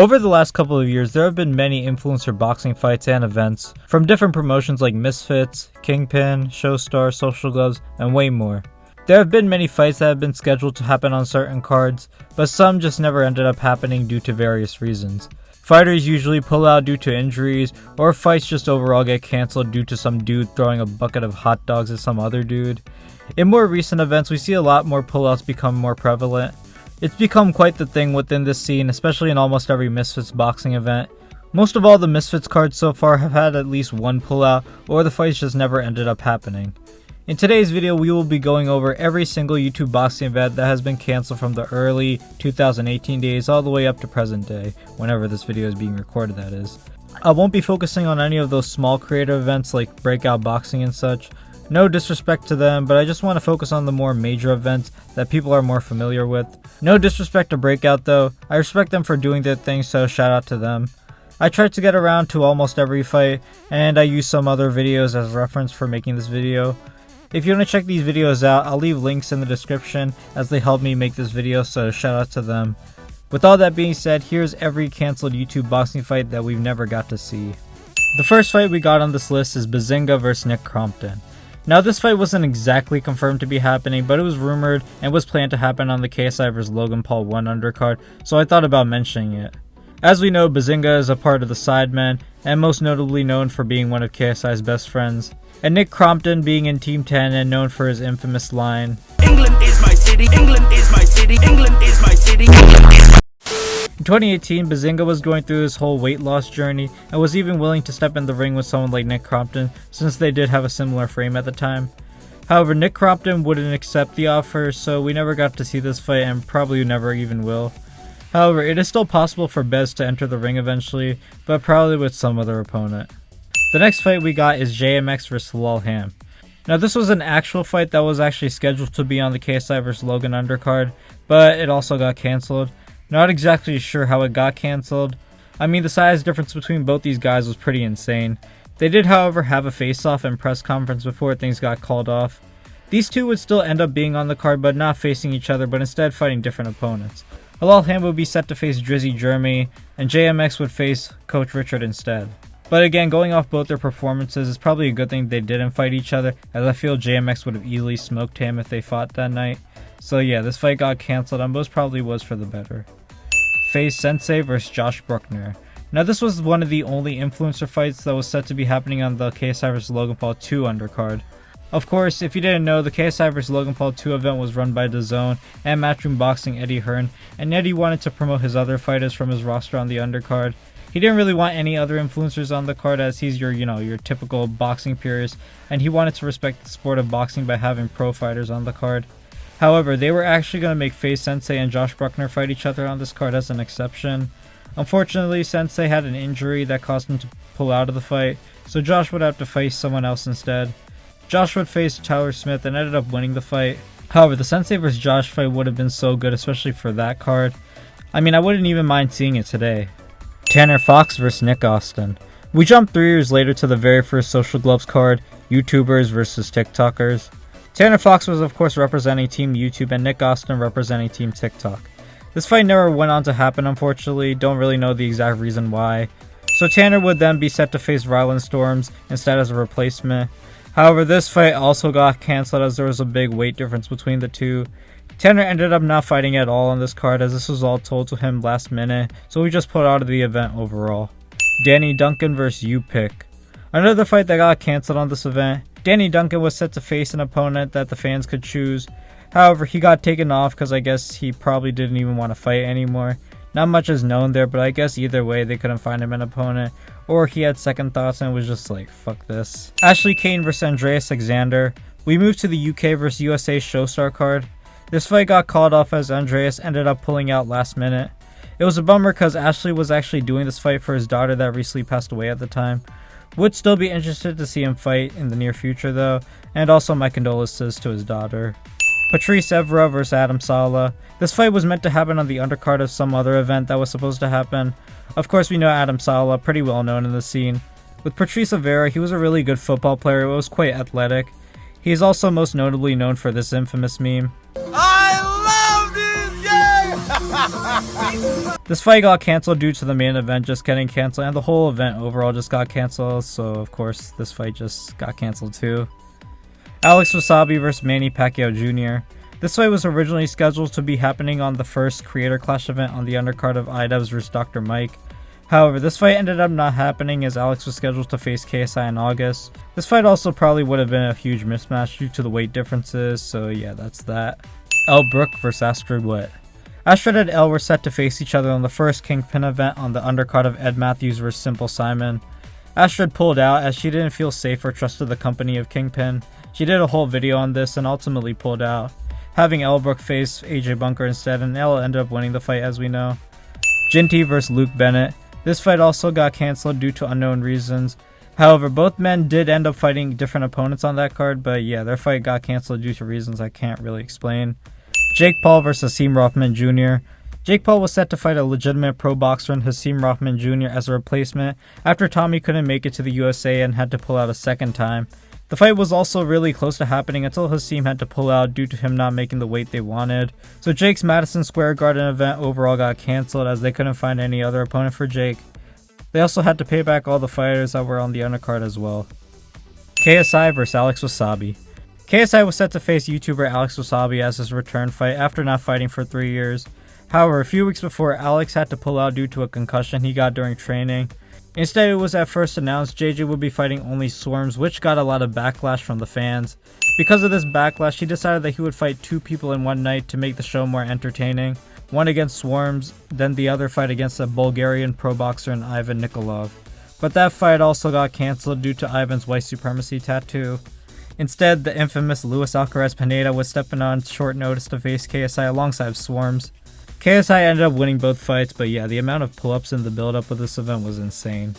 Over the last couple of years, there have been many influencer boxing fights and events from different promotions like Misfits, Kingpin, Showstar, Social Gloves, and way more. There have been many fights that have been scheduled to happen on certain cards, but some just never ended up happening due to various reasons. Fighters usually pull out due to injuries, or fights just overall get cancelled due to some dude throwing a bucket of hot dogs at some other dude. In more recent events, we see a lot more pullouts become more prevalent. It's become quite the thing within this scene, especially in almost every Misfits boxing event. Most of all the Misfits cards so far have had at least one pullout, or the fights just never ended up happening. In today's video, we will be going over every single YouTube boxing event that has been cancelled from the early 2018 days all the way up to present day, whenever this video is being recorded, that is. I won't be focusing on any of those small creative events like Breakout Boxing and such. No disrespect to them, but I just want to focus on the more major events that people are more familiar with. No disrespect to Breakout though, I respect them for doing their thing, so shout out to them. I tried to get around to almost every fight, and I used some other videos as reference for making this video. If you want to check these videos out, I'll leave links in the description as they helped me make this video, so shout out to them. With all that being said, here's every cancelled YouTube boxing fight that we've never got to see. The first fight we got on this list is Bazinga vs Nick Crompton. Now this fight wasn't exactly confirmed to be happening, but it was rumored and was planned to happen on the KSI vs Logan Paul 1 undercard, so I thought about mentioning it. As we know, Bazinga is a part of the Sidemen, and most notably known for being one of KSI's best friends. And Nick Crompton being in Team 10 and known for his infamous line, "England is my city, England is my city, England is my city." In 2018, Bazinga was going through his whole weight loss journey and was even willing to step in the ring with someone like Nick Crompton, since they did have a similar frame at the time. However, Nick Crompton wouldn't accept the offer, so we never got to see this fight and probably never even will. However, it is still possible for Bez to enter the ring eventually, but probably with some other opponent. The next fight we got is JMX vs Lal Ham. Now this was an actual fight that was actually scheduled to be on the KSI vs Logan undercard, but it also got cancelled. Not exactly sure how it got cancelled. I mean, the size difference between both these guys was pretty insane. They did however have a face-off and press conference before things got called off. These two would still end up being on the card but not facing each other, but instead fighting different opponents. Lal Ham would be set to face Drizzy Jeremy, and JMX would face Coach Richard instead. But again, going off both their performances, it's probably a good thing they didn't fight each other, as I feel JMX would have easily smoked him if they fought that night. So yeah, this fight got cancelled and most probably was for the better. FaZe Sensei vs Josh Bruckner. Now this was one of the only influencer fights that was set to be happening on the KSI vs Logan Paul 2 undercard. Of course, if you didn't know, the KSI vs Logan Paul 2 event was run by DAZN and Matchroom Boxing Eddie Hearn, and Eddie wanted to promote his other fighters from his roster on the undercard. He didn't really want any other influencers on the card, as he's your typical boxing purist, and he wanted to respect the sport of boxing by having pro fighters on the card. However, they were actually going to make FaZe Sensei and Josh Bruckner fight each other on this card as an exception. Unfortunately, Sensei had an injury that caused him to pull out of the fight, so Josh would have to face someone else instead. Josh would face Tyler Smith and ended up winning the fight. However, the Sensei vs Josh fight would have been so good, especially for that card. I mean, I wouldn't even mind seeing it today. Tanner Fox vs Nick Austin. We jumped 3 years later to the very first Social Gloves card, YouTubers versus TikTokers. Tanner Fox was of course representing Team YouTube and Nick Austin representing Team TikTok. This fight never went on to happen, unfortunately, don't really know the exact reason why. So Tanner would then be set to face Ryland Storms instead as a replacement. However, this fight also got cancelled as there was a big weight difference between the two. Tanner ended up not fighting at all on this card, as this was all told to him last minute, so we just pulled out of the event overall. Danny Duncan vs U-Pick. Another fight that got cancelled on this event. Danny Duncan was set to face an opponent that the fans could choose. However, he got taken off because I guess he probably didn't even want to fight anymore. Not much is known there, but I guess either way they couldn't find him an opponent, or he had second thoughts and was just like, fuck this. Ashley Kane vs Andreas Alexander. We moved to the UK vs USA Showstar card. This fight got called off as Andreas ended up pulling out last minute. It was a bummer because Ashley was actually doing this fight for his daughter that recently passed away at the time. Would still be interested to see him fight in the near future though, and also my condolences to his daughter. Patrice Evra vs Adam Sala. This fight was meant to happen on the undercard of some other event that was supposed to happen. Of course we know Adam Sala, pretty well known in the scene. With Patrice Evra, he was a really good football player who was quite athletic. He is also most notably known for this infamous meme. I love this game! This fight got cancelled due to the main event just getting cancelled, and the whole event overall just got cancelled, so of course this fight just got cancelled too. Alex Wasabi vs Manny Pacquiao Jr. This fight was originally scheduled to be happening on the first Creator Clash event on the undercard of IDubbbz vs Dr. Mike. However, this fight ended up not happening as Alex was scheduled to face KSI in August. This fight also probably would have been a huge mismatch due to the weight differences, so yeah, that's that. Elle Brooke vs Astrid Witt. Astrid and Elle were set to face each other on the first Kingpin event on the undercard of Ed Matthews vs Simple Simon. Astrid pulled out as she didn't feel safe or trusted the company of Kingpin. She did a whole video on this and ultimately pulled out, having Elle Brooke face AJ Bunker instead, and Elle ended up winning the fight as we know. Jinty vs Luke Bennett. This fight also got cancelled due to unknown reasons. However, both men did end up fighting different opponents on that card, but yeah, their fight got cancelled due to reasons I can't really explain. Jake Paul vs Hasim Rothman Jr. Jake Paul was set to fight a legitimate pro boxer in Hasim Rothman Jr. as a replacement after Tommy couldn't make it to the USA and had to pull out a second time. The fight was also really close to happening until Hasim had to pull out due to him not making the weight they wanted. So Jake's Madison Square Garden event overall got cancelled as they couldn't find any other opponent for Jake. They also had to pay back all the fighters that were on the undercard as well. KSI vs Alex Wasabi. KSI was set to face YouTuber Alex Wasabi as his return fight after not fighting for 3 years. However, a few weeks before, Alex had to pull out due to a concussion he got during training. Instead, it was at first announced JJ would be fighting only Swarms, which got a lot of backlash from the fans. Because of this backlash, he decided that he would fight 2 people in one night to make the show more entertaining. One against Swarms, then the other fight against a Bulgarian pro boxer in Ivan Nikolov. But that fight also got cancelled due to Ivan's white supremacy tattoo. Instead, the infamous Luis Alcaraz Pineda was stepping on short notice to face KSI alongside Swarms. KSI ended up winning both fights, but yeah, the amount of pull-ups in the build-up of this event was insane.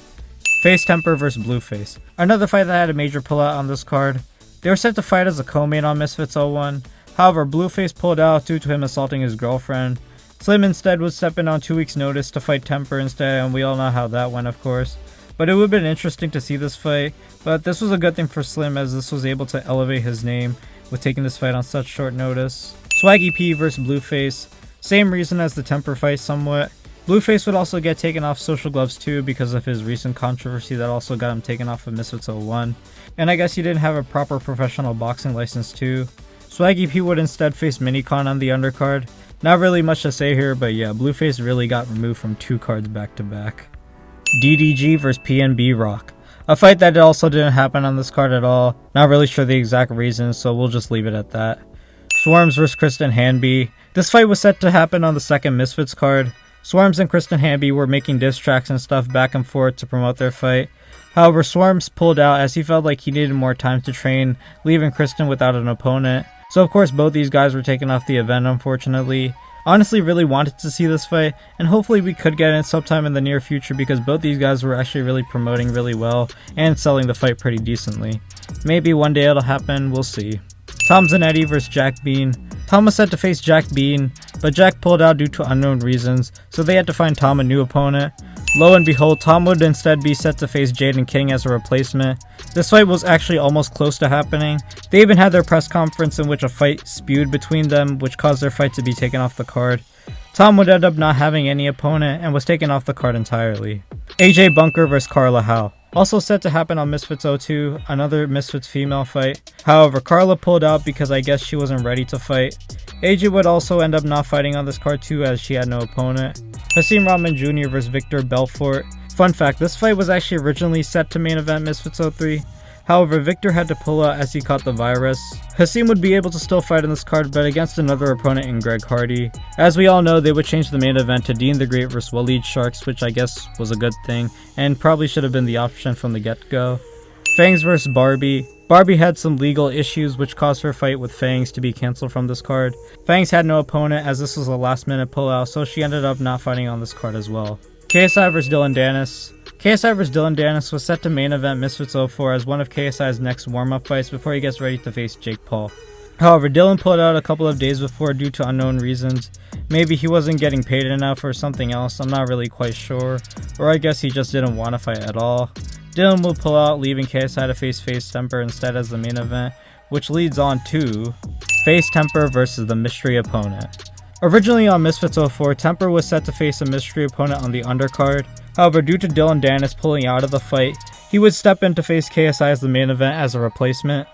Face Temper vs Blueface. Another fight that had a major pull-out on this card. They were set to fight as a co-main on Misfits 01. However, Blueface pulled out due to him assaulting his girlfriend. Slim instead was stepping on 2 weeks notice to fight Temper instead, and we all know how that went, of course. But it would have been interesting to see this fight, but this was a good thing for Slim as this was able to elevate his name with taking this fight on such short notice. Swaggy P vs Blueface. Same reason as the Temper fight somewhat. Blueface would also get taken off Social Gloves too because of his recent controversy that also got him taken off of Misfits 01. And I guess he didn't have a proper professional boxing license too. Swaggy P would instead face Minicon on the undercard. Not really much to say here, but yeah, Blueface really got removed from 2 cards back to back. DDG vs PNB Rock. A fight that also didn't happen on this card at all. Not really sure the exact reasons, so we'll just leave it at that. Swarms vs Kristen Hanby. This fight was set to happen on the second Misfits card. Swarms and Kristen Hanby were making diss tracks and stuff back and forth to promote their fight. However, Swarms pulled out as he felt like he needed more time to train, leaving Kristen without an opponent. So of course both these guys were taken off the event, unfortunately. Honestly really wanted to see this fight, and hopefully we could get it sometime in the near future because both these guys were actually really promoting really well and selling the fight pretty decently. Maybe one day it'll happen, we'll see. Tom Zanetti vs Jack Bean. Tom was set to face Jack Bean, but Jack pulled out due to unknown reasons, so they had to find Tom a new opponent. Lo and behold, Tom would instead be set to face Jaden King as a replacement. This fight was actually almost close to happening. They even had their press conference in which a fight spewed between them, which caused their fight to be taken off the card. Tom would end up not having any opponent and was taken off the card entirely. AJ Bunker vs Carla Howe. Also set to happen on Misfits 02, another Misfits female fight. However, Carla pulled out because I guess she wasn't ready to fight. AJ would also end up not fighting on this card too as she had no opponent. Hasim Rahman Jr. vs Victor Belfort. Fun fact, this fight was actually originally set to main event Misfits 03. However, Victor had to pull out as he caught the virus. Hasim would be able to still fight in this card, but against another opponent in Greg Hardy. As we all know, they would change the main event to Dean the Great vs Waleed Sharks, which I guess was a good thing, and probably should have been the option from the get-go. Fangs vs Barbie. Barbie had some legal issues which caused her fight with Fangs to be cancelled from this card. Fangs had no opponent as this was a last-minute pullout, so she ended up not fighting on this card as well. KSI vs Dylan Dennis. KSI vs Dylan Dennis was set to main event Misfits 04 as one of KSI's next warm-up fights before he gets ready to face Jake Paul. However, Dylan pulled out a couple of days before due to unknown reasons. Maybe he wasn't getting paid enough or something else, I'm not really quite sure. Or I guess he just didn't want to fight at all. Dylan will pull out, leaving KSI to face Temper instead as the main event, which leads on to Face Temper versus the mystery opponent. Originally on Misfits 04, Temper was set to face a mystery opponent on the undercard. However, due to Dylan Dennis pulling out of the fight, he would step in to face KSI as the main event as a replacement.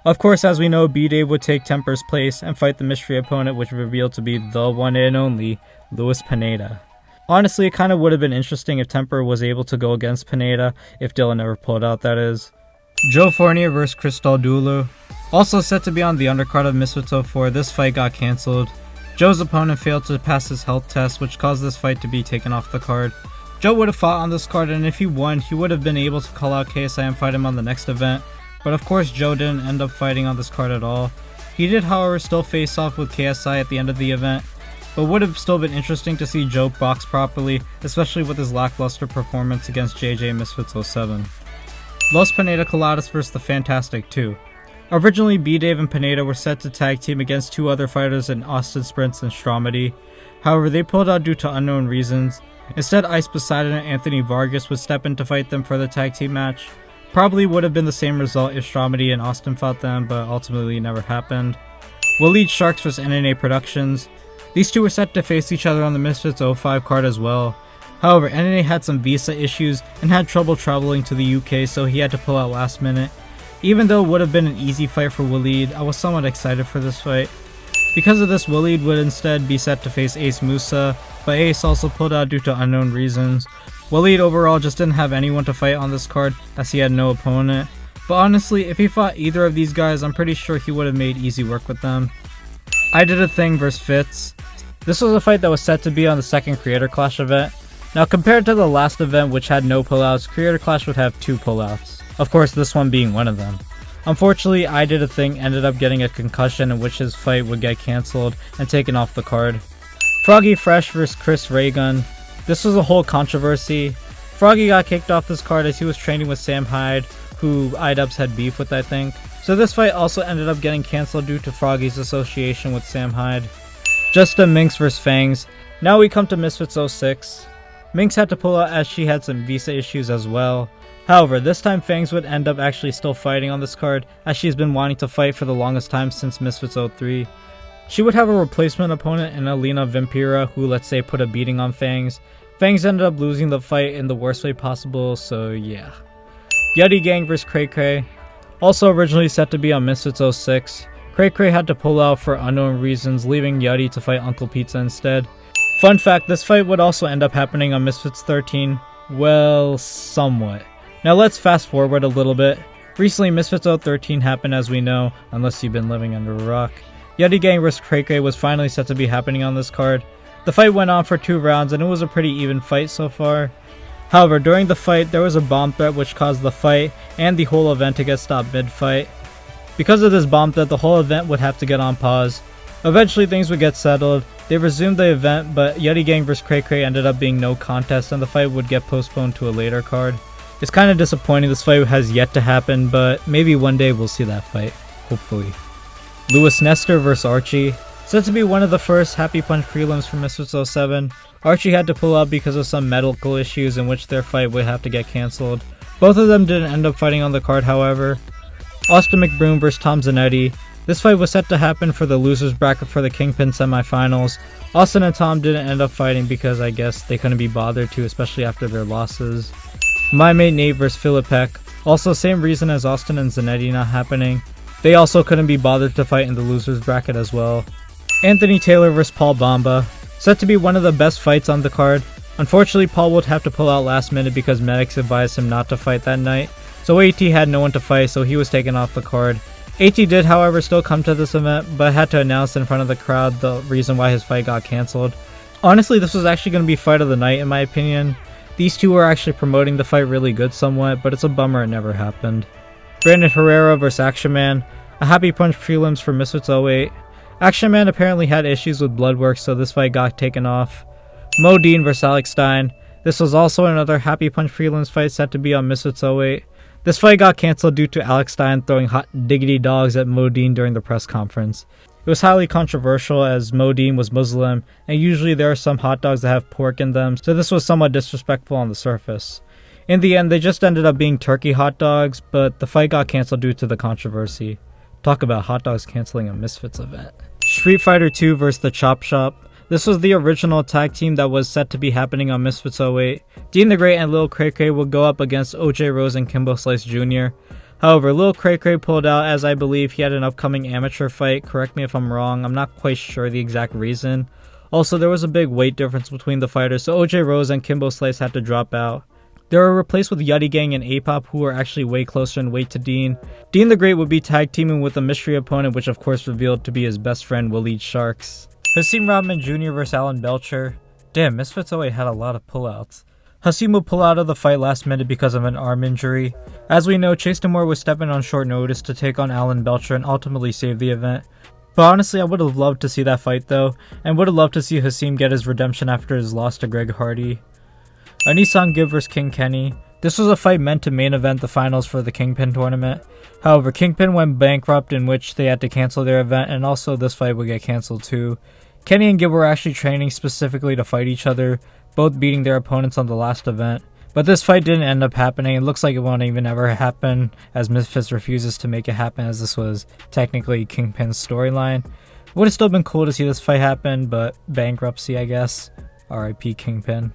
Of course, as we know, B-Dave would take Temper's place and fight the mystery opponent, which revealed to be the one and only Luis Pineda. Honestly, it kind of would have been interesting if Temper was able to go against Pineda, if Dylan never pulled out, that is. Joe Fournier vs. Cristal Dulu. Also set to be on the undercard of Misfits 04, this fight got cancelled. Joe's opponent failed to pass his health test, which caused this fight to be taken off the card. Joe would have fought on this card, and if he won, he would have been able to call out KSI and fight him on the next event. But of course, Joe didn't end up fighting on this card at all. He did, however, still face off with KSI at the end of the event, but would have still been interesting to see Joe box properly, especially with his lackluster performance against JJ Misfits 07. Los Pineda Coladas vs. the Fantastic 2. Originally, B-Dave and Pineda were set to tag team against two other fighters in Austin Sprints and Stromedy. However, they pulled out due to unknown reasons. Instead, Ice Poseidon and Anthony Vargas would step in to fight them for the tag team match. Probably would have been the same result if Stromedy and Austin fought them, but ultimately never happened. Waleed Sharks vs. NNA Productions. These two were set to face each other on the Misfits 05 card as well. However, NNA had some visa issues and had trouble traveling to the UK, so he had to pull out last minute. Even though it would have been an easy fight for Waleed, I was somewhat excited for this fight. Because of this, Waleed would instead be set to face Ace Musa, but Ace also pulled out due to unknown reasons. Waleed overall just didn't have anyone to fight on this card as he had no opponent. But honestly, if he fought either of these guys, I'm pretty sure he would have made easy work with them. I Did a Thing vs. Fitz. This was a fight that was set to be on the second Creator Clash event. Now compared to the last event, which had no pullouts, Creator Clash would have 2 pullouts. Of course, this one being one of them. Unfortunately, I Did a Thing ended up getting a concussion in which his fight would get cancelled and taken off the card. Froggy Fresh vs. Chris Raygun. This was a whole controversy. Froggy got kicked off this card as he was training with Sam Hyde, who IDubbbz had beef with, I think. So this fight also ended up getting cancelled due to Froggy's association with Sam Hyde. Justa Minx vs. Fangs. Now we come to Misfits 06. Minx had to pull out as she had some visa issues as well. However, this time Fangs would end up actually still fighting on this card, as she's been wanting to fight for the longest time since Misfits 03. She would have a replacement opponent in Alina Vampira, who, let's say, put a beating on Fangs. Fangs ended up losing the fight in the worst way possible, so yeah. Yuddy Gang vs. Cray Cray. Also originally set to be on Misfits 06, Cray Cray had to pull out for unknown reasons, leaving Yuddy to fight Uncle Pizza instead. Fun fact, this fight would also end up happening on Misfits 13. Well, somewhat. Now let's fast forward a little bit. Recently, Misfits 013 happened, as we know, unless you've been living under a rock. Yuddy Gang vs. Cray Cray was finally set to be happening on this card. The fight went on for 2 rounds and it was a pretty even fight so far. However, during the fight, there was a bomb threat which caused the fight and the whole event to get stopped mid-fight. Because of this bomb threat, the whole event would have to get on pause. Eventually things would get settled. They resumed the event, but Yuddy Gang vs. Cray Cray ended up being no contest and the fight would get postponed to a later card. It's kind of disappointing, this fight has yet to happen, but maybe one day we'll see that fight. Hopefully. Lewis Nestor vs. Archie. Said to be one of the first Happy Punch prelims for Misfits 07, Archie had to pull out because of some medical issues in which their fight would have to get cancelled. Both of them didn't end up fighting on the card, however. Austin McBroom vs. Tom Zanetti. This fight was set to happen for the losers bracket for the Kingpin semifinals. Austin and Tom didn't end up fighting because I guess they couldn't be bothered to, especially after their losses. My Mate Nate vs. Philip Peck. Also same reason as Austin and Zanetti not happening. They also couldn't be bothered to fight in the losers bracket as well. Anthony Taylor vs. Paul Bamba. Set to be one of the best fights on the card. Unfortunately, Paul would have to pull out last minute because medics advised him not to fight that night. So AT had no one to fight, so he was taken off the card. AT did, however, still come to this event, but had to announce in front of the crowd the reason why his fight got cancelled. Honestly, this was actually going to be fight of the night in my opinion. These two were actually promoting the fight really good somewhat, but it's a bummer it never happened. Brandon Herrera vs. Action Man. A Happy Punch prelims for Misfits 08. Action Man apparently had issues with blood work, so this fight got taken off. Mo Dean vs. Alex Stein. This was also another Happy Punch prelims fight set to be on Misfits 08. This fight got cancelled due to Alex Stein throwing hot diggity dogs at Mo Dean during the press conference. It was highly controversial as Mo Dean was Muslim, and usually there are some hot dogs that have pork in them, so this was somewhat disrespectful on the surface. In the end, they just ended up being turkey hot dogs, but the fight got cancelled due to the controversy. Talk about hot dogs cancelling a Misfits event. Street Fighter 2 vs. the Chop Shop. This was the original tag team that was set to be happening on Misfits 08. Dean the Great and Lil Cray Cray would go up against OJ Rose and Kimbo Slice Jr. However, Lil Cray Cray pulled out as I believe he had an upcoming amateur fight. Correct me if I'm wrong, I'm not quite sure the exact reason. Also, there was a big weight difference between the fighters, so OJ Rose and Kimbo Slice had to drop out. They were replaced with Yutty Gang and A-Pop, who were actually way closer in weight to Dean. Dean the Great would be tag teaming with a mystery opponent, which of course revealed to be his best friend Will Eat Sharks. Hasim Rodman Jr. vs Alan Belcher. Damn, Misfits 08 had a lot of pullouts. Hasim would pull out of the fight last minute because of an arm injury. As we know, Chase Demore was stepping on short notice to take on Alan Belcher and ultimately save the event. But honestly, I would have loved to see that fight though, and would have loved to see Hasim get his redemption after his loss to Greg Hardy. Anisan Gibb vs King Kenny. This was a fight meant to main event the finals for the Kingpin tournament. However, Kingpin went bankrupt, in which they had to cancel their event, and also this fight would get cancelled too. Kenny and Gibb were actually training specifically to fight each other, both beating their opponents on the last event. But this fight didn't end up happening. It looks like it won't even ever happen, as Misfits refuses to make it happen, as this was technically Kingpin's storyline. Would have still been cool to see this fight happen, but bankruptcy, I guess. RIP Kingpin.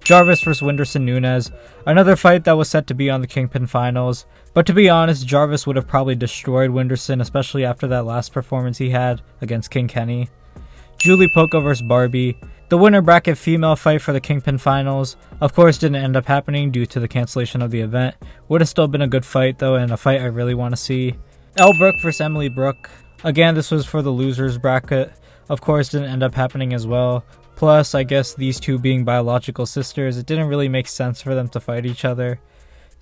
Jarvis vs Whindersson Nunes. Another fight that was set to be on the Kingpin finals. But to be honest, Jarvis would have probably destroyed Whindersson, especially after that last performance he had against King Kenny. Julie Poca vs Barbie. The winner bracket female fight for the Kingpin finals, of course, didn't end up happening due to the cancellation of the event. Would have still been a good fight though, and a fight I really want to see. Elle Brooke vs Emily Brooke. Again, this was for the losers bracket. Of course, didn't end up happening as well. Plus, I guess these two being biological sisters, it didn't really make sense for them to fight each other.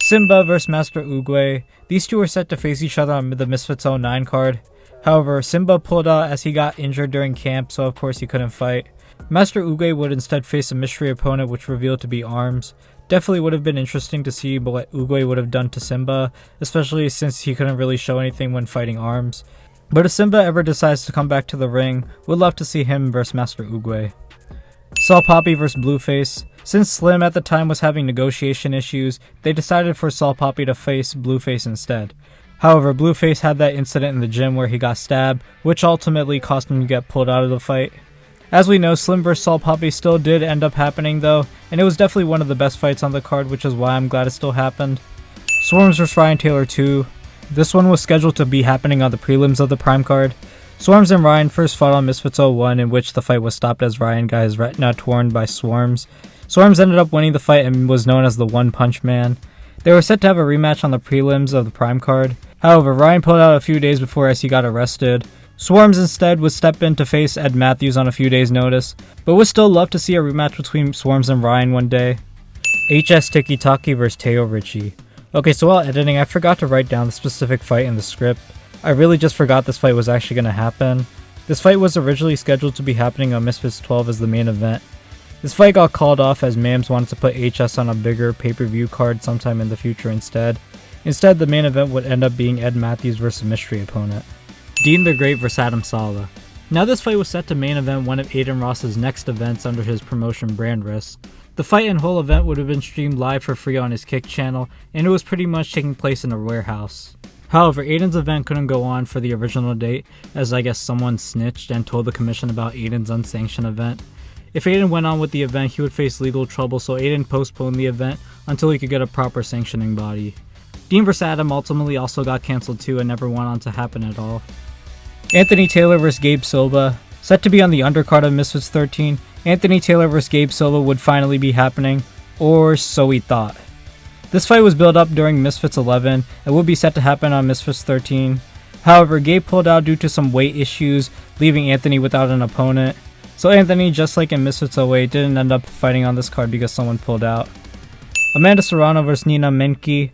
Simba vs Master Oogway. These two were set to face each other on the Misfits 09 card. However, Simba pulled out as he got injured during camp, so of course he couldn't fight. Master Oogway would instead face a mystery opponent, which revealed to be Arms. Definitely would have been interesting to see what Oogway would have done to Simba, especially since he couldn't really show anything when fighting Arms. But if Simba ever decides to come back to the ring, would love to see him versus Master Oogway. Saul Poppy vs Blueface. Since Slim at the time was having negotiation issues, they decided for Saul Poppy to face Blueface instead. However, Blueface had that incident in the gym where he got stabbed, which ultimately caused him to get pulled out of the fight. As we know, Slim vs Saul Poppy still did end up happening though, and it was definitely one of the best fights on the card, which is why I'm glad it still happened. Swarms vs Ryan Taylor 2. This one was scheduled to be happening on the prelims of the Prime card. Swarms and Ryan first fought on Misfits 01, in which the fight was stopped as Ryan got his retina torn by Swarms. Swarms ended up winning the fight and was known as the One Punch Man. They were set to have a rematch on the prelims of the Prime card. However, Ryan pulled out a few days before as he got arrested. Swarms instead would step in to face Ed Matthews on a few days' notice, but would still love to see a rematch between Swarms and Ryan one day. HS Tiki Taki vs Teo Richie. Okay, so while editing, I forgot to write down the specific fight in the script. I really just forgot this fight was actually going to happen. This fight was originally scheduled to be happening on Misfits 12 as the main event. This fight got called off as Mams wanted to put HS on a bigger pay-per-view card sometime in the future instead. Instead, the main event would end up being Ed Matthews versus a mystery opponent. Dean the Great vs Adam Saleh. Now this fight was set to main event one of Aiden Ross's next events under his promotion Brand Risk. The fight and whole event would have been streamed live for free on his Kick channel, and it was pretty much taking place in a warehouse. However, Aiden's event couldn't go on for the original date, as I guess someone snitched and told the commission about Aiden's unsanctioned event. If Aiden went on with the event, he would face legal trouble, so Aiden postponed the event until he could get a proper sanctioning body. Dean vs Adam ultimately also got cancelled too and never went on to happen at all. Anthony Taylor vs Gabe Silva. Set to be on the undercard of Misfits 13, Anthony Taylor vs Gabe Silva would finally be happening, or so we thought. This fight was built up during Misfits 11 and would be set to happen on Misfits 13. However, Gabe pulled out due to some weight issues, leaving Anthony without an opponent. So Anthony, just like in Misfits 08, didn't end up fighting on this card because someone pulled out. Amanda Serrano vs Nina Menke.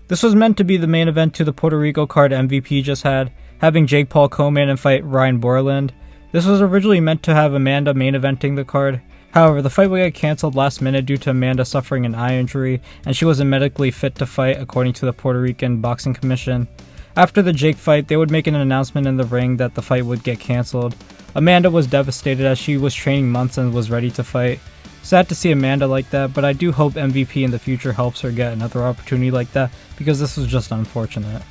This was meant to be the main event to the Puerto Rico card MVP just had, having Jake Paul co-main and fight Ryan Borland. This was originally meant to have Amanda main eventing the card. However, the fight would get cancelled last minute due to Amanda suffering an eye injury, and she wasn't medically fit to fight according to the Puerto Rican Boxing Commission. After the Jake fight, they would make an announcement in the ring that the fight would get cancelled. Amanda was devastated as she was training months and was ready to fight. Sad to see Amanda like that, but I do hope MVP in the future helps her get another opportunity like that, because this was just unfortunate.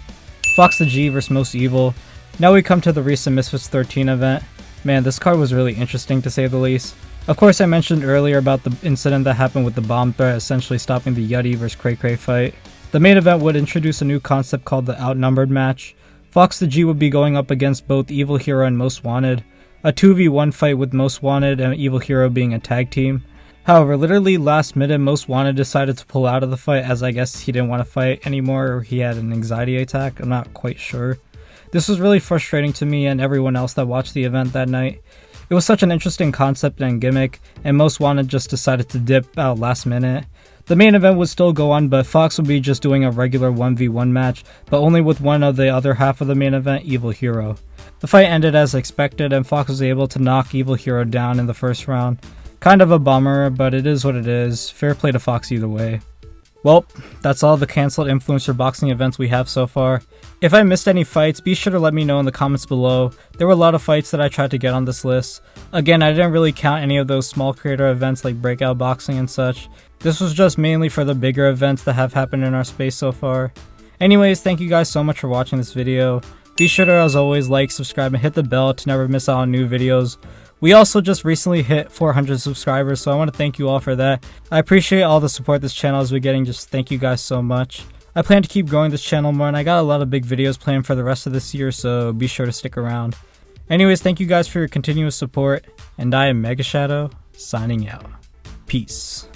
Fox the G vs Most Evil. Now we come to the recent Misfits 13 event. Man, this card was really interesting to say the least. Of course, I mentioned earlier about the incident that happened with the bomb threat essentially stopping the Yeti vs Cray Cray fight. The main event would introduce a new concept called the Outnumbered match. Fox the G would be going up against both Evil Hero and Most Wanted, a 2v1 fight with Most Wanted and Evil Hero being a tag team. However, literally last minute, Most Wanted decided to pull out of the fight as I guess he didn't want to fight anymore or he had an anxiety attack, I'm not quite sure. This was really frustrating to me and everyone else that watched the event that night. It was such an interesting concept and gimmick, and Most Wanted just decided to dip out last minute. The main event would still go on, but Fox would be just doing a regular 1v1 match, but only with one of the other half of the main event, Evil Hero. The fight ended as expected, and Fox was able to knock Evil Hero down in the first round. Kind of a bummer, but it is what it is. Fair play to Fox either way. Well, that's all the cancelled influencer boxing events we have so far. If I missed any fights, be sure to let me know in the comments below. There were a lot of fights that I tried to get on this list. Again, I didn't really count any of those small creator events like Breakout Boxing and such. This was just mainly for the bigger events that have happened in our space so far. Anyways, thank you guys so much for watching this video. Be sure to, as always, like, subscribe, and hit the bell to never miss out on new videos. We also just recently hit 400 subscribers, so I want to thank you all for that. I appreciate all the support this channel has been getting, just thank you guys so much. I plan to keep growing this channel more, and I got a lot of big videos planned for the rest of this year, so be sure to stick around. Anyways, thank you guys for your continuous support, and I am Mega Shadow, signing out. Peace.